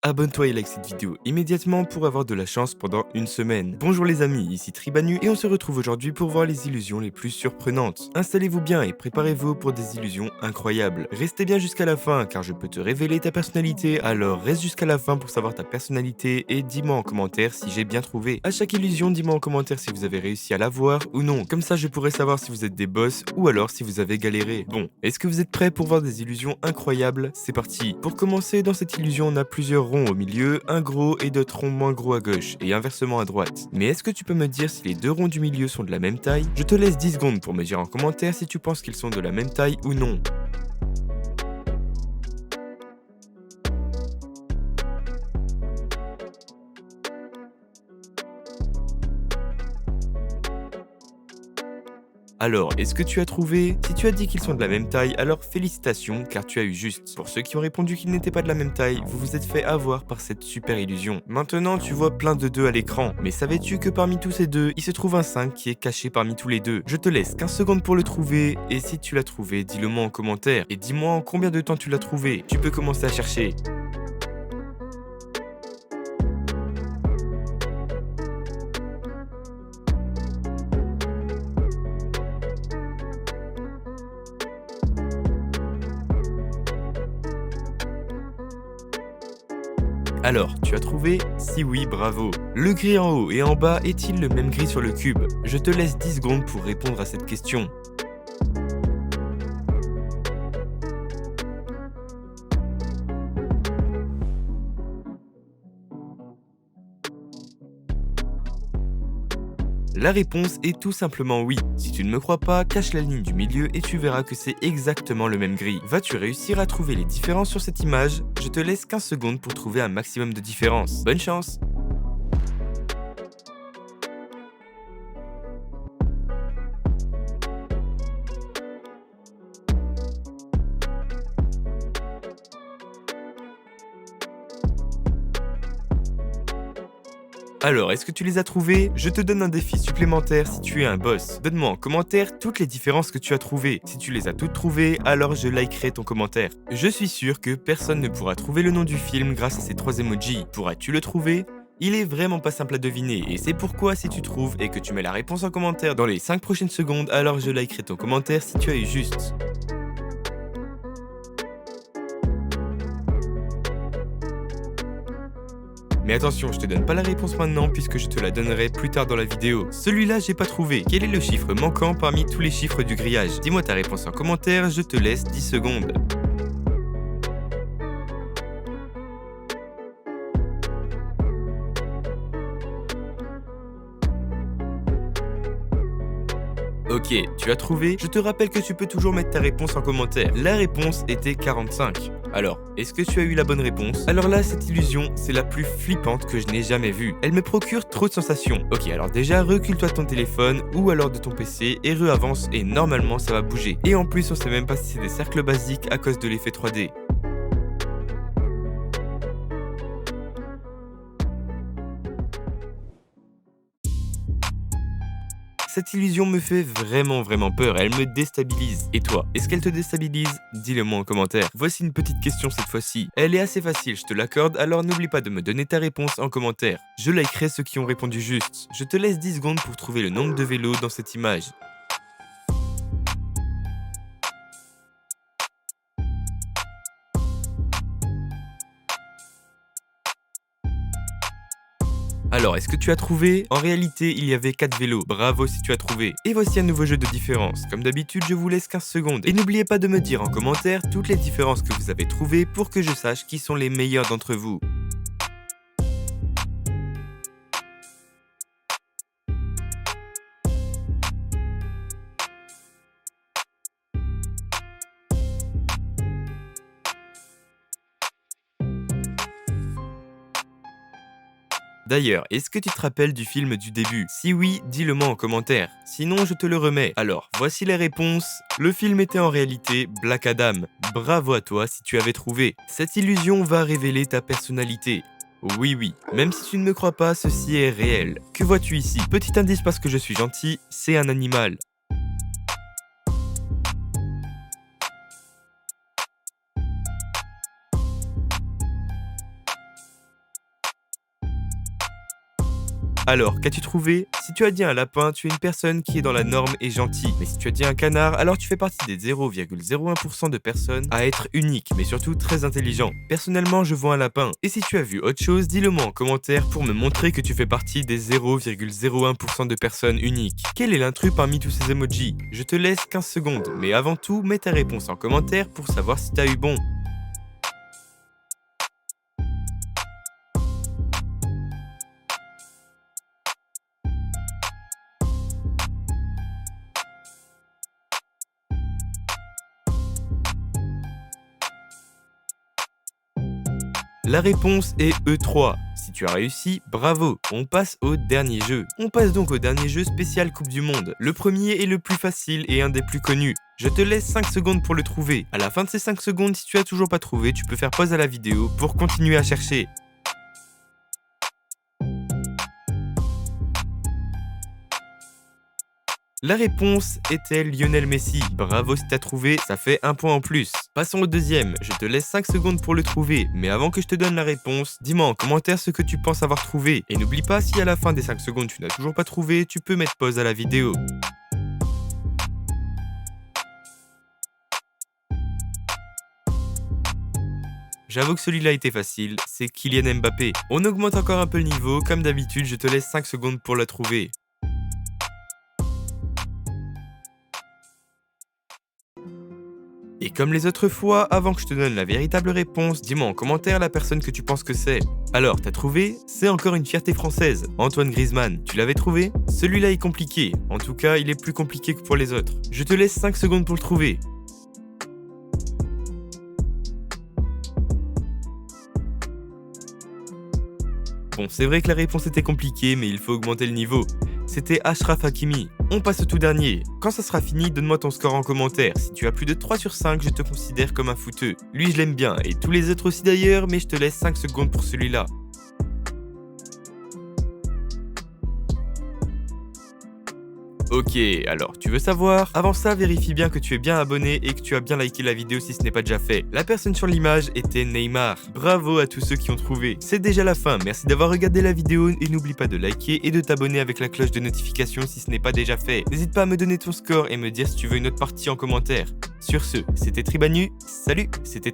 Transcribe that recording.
Abonne-toi et like cette vidéo immédiatement pour avoir de la chance pendant une semaine. Bonjour les amis, ici Tribanu et on se retrouve aujourd'hui pour voir les illusions les plus surprenantes. Installez-vous bien et préparez-vous pour des illusions incroyables. Restez bien jusqu'à la fin car je peux te révéler ta personnalité, alors reste jusqu'à la fin pour savoir ta personnalité et dis-moi en commentaire si j'ai bien trouvé. À chaque illusion, dis-moi en commentaire si vous avez réussi à la voir ou non. Comme ça je pourrai savoir si vous êtes des boss ou alors si vous avez galéré. Bon, est-ce que vous êtes prêts pour voir des illusions incroyables? C'est parti. Pour commencer, dans cette illusion on a plusieurs ronds au milieu, un gros et d'autres ronds moins gros à gauche, et inversement à droite. Mais est-ce que tu peux me dire si les deux ronds du milieu sont de la même taille? Je te laisse 10 secondes pour me dire en commentaire si tu penses qu'ils sont de la même taille ou non. Alors, est-ce que tu as trouvé? Si tu as dit qu'ils sont de la même taille, alors félicitations car tu as eu juste. Pour ceux qui ont répondu qu'ils n'étaient pas de la même taille, vous vous êtes fait avoir par cette super illusion. Maintenant, tu vois plein de 2 à l'écran, mais savais-tu que parmi tous ces 2, il se trouve un 5 qui est caché parmi tous les 2? Je te laisse 15 secondes pour le trouver, et si tu l'as trouvé, dis-le moi en commentaire, et dis-moi en combien de temps tu l'as trouvé. Tu peux commencer à chercher. Alors, tu as trouvé? Si oui, bravo. Le gris en haut et en bas est-il le même gris sur le cube? Je te laisse 10 secondes pour répondre à cette question. La réponse est tout simplement oui. Si tu ne me crois pas, cache la ligne du milieu et tu verras que c'est exactement le même gris. Vas-tu réussir à trouver les différences sur cette image? Je te laisse 15 secondes pour trouver un maximum de différences. Bonne chance! Alors, est-ce que tu les as trouvés? Je te donne un défi supplémentaire si tu es un boss. Donne-moi en commentaire toutes les différences que tu as trouvées. Si tu les as toutes trouvées, alors je likerai ton commentaire. Je suis sûr que personne ne pourra trouver le nom du film grâce à ces 3 emojis. Pourras-tu le trouver? Il est vraiment pas simple à deviner et c'est pourquoi si tu trouves et que tu mets la réponse en commentaire dans les 5 prochaines secondes, alors je likerai ton commentaire si tu as eu juste. Mais attention, je te donne pas la réponse maintenant puisque je te la donnerai plus tard dans la vidéo. Celui-là, j'ai pas trouvé. Quel est le chiffre manquant parmi tous les chiffres du grillage? Dis-moi ta réponse en commentaire, je te laisse 10 secondes. Ok, tu as trouvé? Je te rappelle que tu peux toujours mettre ta réponse en commentaire. La réponse était 45. Alors, est-ce que tu as eu la bonne réponse? Alors là, cette illusion, c'est la plus flippante que je n'ai jamais vue. Elle me procure trop de sensations. Ok, alors déjà, recule-toi de ton téléphone ou alors de ton PC et re-avance et normalement ça va bouger. Et en plus, on sait même pas si c'est des cercles basiques à cause de l'effet 3D. Cette illusion me fait vraiment peur, elle me déstabilise. Et toi, est-ce qu'elle te déstabilise? Dis-le moi en commentaire. Voici une petite question cette fois-ci. Elle est assez facile, je te l'accorde, alors n'oublie pas de me donner ta réponse en commentaire. Je likerai ceux qui ont répondu juste. Je te laisse 10 secondes pour trouver le nombre de vélos dans cette image. Alors, est-ce que tu as trouvé? En réalité, il y avait 4 vélos. Bravo si tu as trouvé. Et voici un nouveau jeu de différence. Comme d'habitude, je vous laisse 15 secondes. Et n'oubliez pas de me dire en commentaire toutes les différences que vous avez trouvées pour que je sache qui sont les meilleurs d'entre vous. D'ailleurs, est-ce que tu te rappelles du film du début? Si oui, dis-le moi en commentaire. Sinon, je te le remets. Alors, voici les réponses. Le film était en réalité Black Adam. Bravo à toi si tu avais trouvé. Cette illusion va révéler ta personnalité. Oui, même si tu ne me crois pas, ceci est réel. Que vois-tu ici? Petit indice parce que je suis gentil, c'est un animal. Alors, qu'as-tu trouvé? Si tu as dit un lapin, tu es une personne qui est dans la norme et gentille. Mais si tu as dit un canard, alors tu fais partie des 0,01% de personnes à être unique, mais surtout très intelligent. Personnellement, je vois un lapin. Et si tu as vu autre chose, dis-le moi en commentaire pour me montrer que tu fais partie des 0,01% de personnes uniques. Quel est l'intrus parmi tous ces emojis? Je te laisse 15 secondes, mais avant tout, mets ta réponse en commentaire pour savoir si t'as eu bon. La réponse est E3. Si tu as réussi, bravo. On passe au dernier jeu. On passe donc au dernier jeu spécial Coupe du Monde. Le premier est le plus facile et un des plus connus. Je te laisse 5 secondes pour le trouver. À la fin de ces 5 secondes, si tu as toujours pas trouvé, tu peux faire pause à la vidéo pour continuer à chercher. La réponse était Lionel Messi. Bravo si t'as trouvé, ça fait un point en plus. Passons au deuxième, je te laisse 5 secondes pour le trouver, mais avant que je te donne la réponse, dis-moi en commentaire ce que tu penses avoir trouvé. Et n'oublie pas, si à la fin des 5 secondes tu n'as toujours pas trouvé, tu peux mettre pause à la vidéo. J'avoue que celui-là était facile, c'est Kylian Mbappé. On augmente encore un peu le niveau, comme d'habitude, je te laisse 5 secondes pour la trouver. Et comme les autres fois, avant que je te donne la véritable réponse, dis-moi en commentaire la personne que tu penses que c'est. Alors, t'as trouvé? C'est encore une fierté française, Antoine Griezmann. Tu l'avais trouvé? Celui-là est compliqué, en tout cas il est plus compliqué que pour les autres. Je te laisse 5 secondes pour le trouver. Bon, c'est vrai que la réponse était compliquée, mais il faut augmenter le niveau. C'était Achraf Hakimi. On passe au tout dernier. Quand ça sera fini, donne-moi ton score en commentaire. Si tu as plus de 3 sur 5, je te considère comme un fouteux. Lui, je l'aime bien, et tous les autres aussi d'ailleurs, mais je te laisse 5 secondes pour celui-là. Ok, alors tu veux savoir? Avant ça, vérifie bien que tu es bien abonné et que tu as bien liké la vidéo si ce n'est pas déjà fait. La personne sur l'image était Neymar. Bravo à tous ceux qui ont trouvé. C'est déjà la fin, merci d'avoir regardé la vidéo et n'oublie pas de liker et de t'abonner avec la cloche de notification si ce n'est pas déjà fait. N'hésite pas à me donner ton score et me dire si tu veux une autre partie en commentaire. Sur ce, c'était Tribanu, salut, c'était